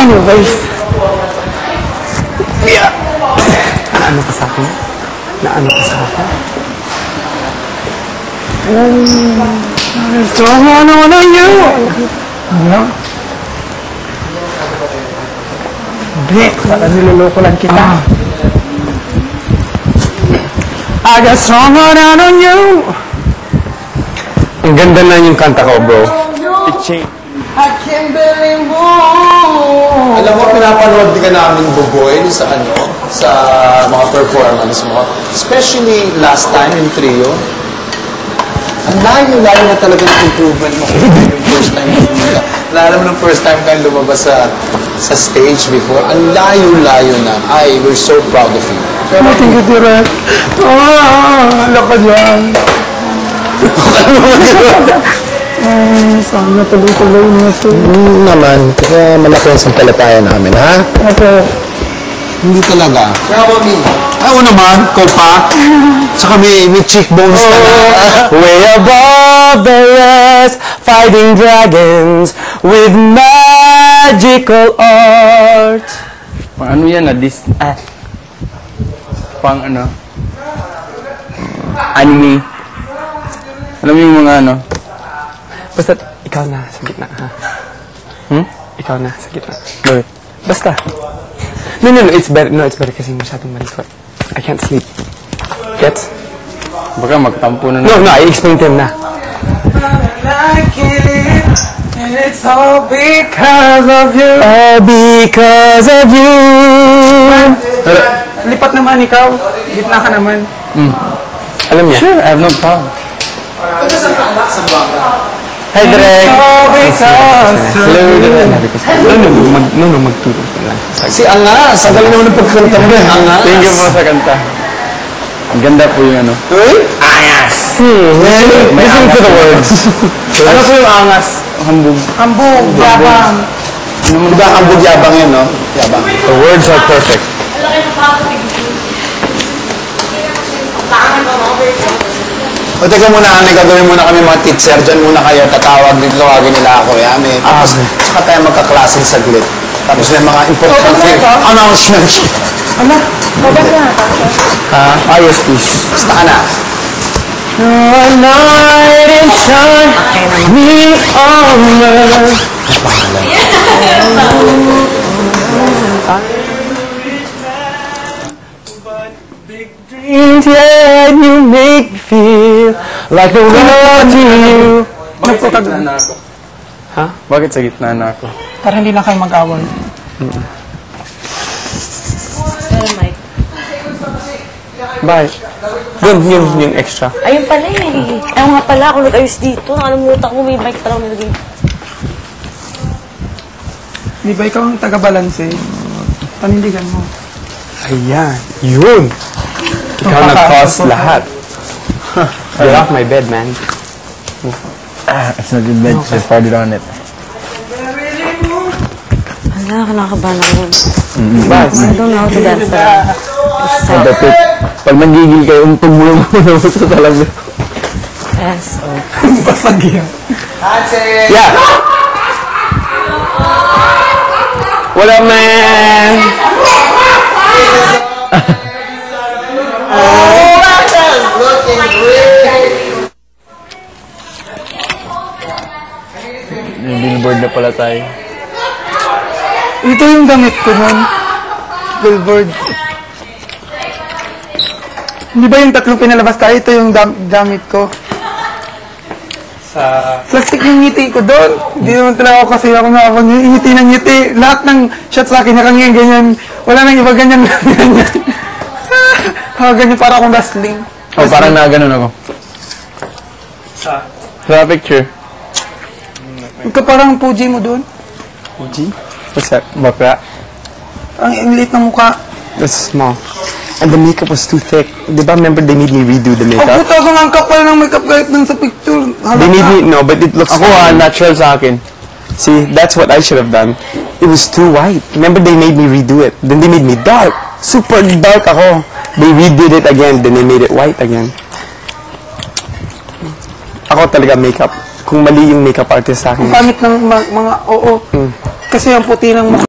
Anyways. Yeah. Naano ka sa akin? Naano ka sa akin? So, ano you? Ano? Break. Baka niloloko lang kita. I got strong on you. Ang ganda na yung kanta ko, bro. It-change. I can't believe more. Alam mo, pinapanood ka namin, Bugoy, sa mga performance mo. Especially last time in Trio. Ang layo-layo na talaga ng improvement mo. Yung first time mo. Lalo mo ng first time tayo lumabas sa stage before. Ang layo-layo na. We're so proud of you. Thank you, Direk. Alam ka dyan. Sana tuloy-tuloy na ito. Naman, kaya malaki ang sampalataya namin, ha? Okay. Hindi talaga. How about me? Oo naman, ko pa. Saka may cheekbones na Way above the rest, fighting dragons with magical art. Pang ano yan pang ano? Anime. Alam mo yung mga ano? Basta, ikaw na sa gitna, ha? Ikaw na sa gitna. Bakit? Basta. No, it's better kasi masyadong malikot. I can't sleep. Gets? Baka magtampo na No, I explained to him na. Like it, and it's all because of you. All because of you. Lipat naman ikaw. Gitna ka naman. Alam niya? Sure, I have no problem. Hi, Direk. All because Hello, Direk. No, magturo ka lang. Si Angas. Ang galing naman ng pagkanta mo. Angas. Thank you po sa kanta. Ang ganda po yung ano. Uy? Angas! Listen to the words. Ano po yung angas? Hambog. Hambog, yabang. Diba hambog yabang yun, no? Yabang. The words are perfect. O teka muna, gagawin muna kami mga teacher. Diyan muna kayo. Tawagin nila ako. Tapos, saka tayo magkaklaseng saglit. Tapos may mga important announcements. Ala, babag na. Yes, please. Basta ka na. Your light and shine me on. Big dreams, yeah, you make me feel like the world to you. Bakit sa gitna na ako? Ha? Bakit sa gitna na ako? Para hindi na kayo mag-away. Bye. Yun yung extra. Ayun pala eh. Ayaw nga pala ako nag-ayos dito. Nakalimutan ko may bike pala nilagay. Di ba ikaw ang taga-balanse? Panindigan mo. Ayan. Yun. Ikaw nag-cause lahat. Get off my bed, man. It's not good bed. Just farted on it. Hala, kinakabahan ako. Bye. I don't know how to dance So that's it. Pag nanggigil kayo, untog mo lang muna sa talaga. Yes. Basag yan. Yeah. What up, man? May billboard na pala tayo. Ito yung damit ko nun. Billboard. Di ba yung tatlong pinalabas tayo? Ito yung damit ko. Plastic yung ngiti ko doon. Hindi naman talaga ako kasi ako nakapag ngiti ng ngiti. Lahat ng shots sa akin nakangyan ganyan. Wala nang iba ganyan. Ganyan para akong wrestling. Oh, parang nakaganon ako. Sa picture. Ikaw parang Puji mo doon. Puji? What's that? Bakla? Ang liit ng mukha. That's small. And the makeup was too thick. Diba, remember they made me redo the Oh, makeup? puta ko ang kapal ng makeup kahit nang sa picture. They made me, no, but it looks Ako natural sa akin. See, that's what I should have done. It was too white. Remember, they made me redo it. Then they made me dark. Super dark ako. They redid it again. Then they made it white again. Ako talaga makeup. Kung mali yung makeup artist sa akin. Ang pangit ng mga oo. Kasi ang puti ng mukha.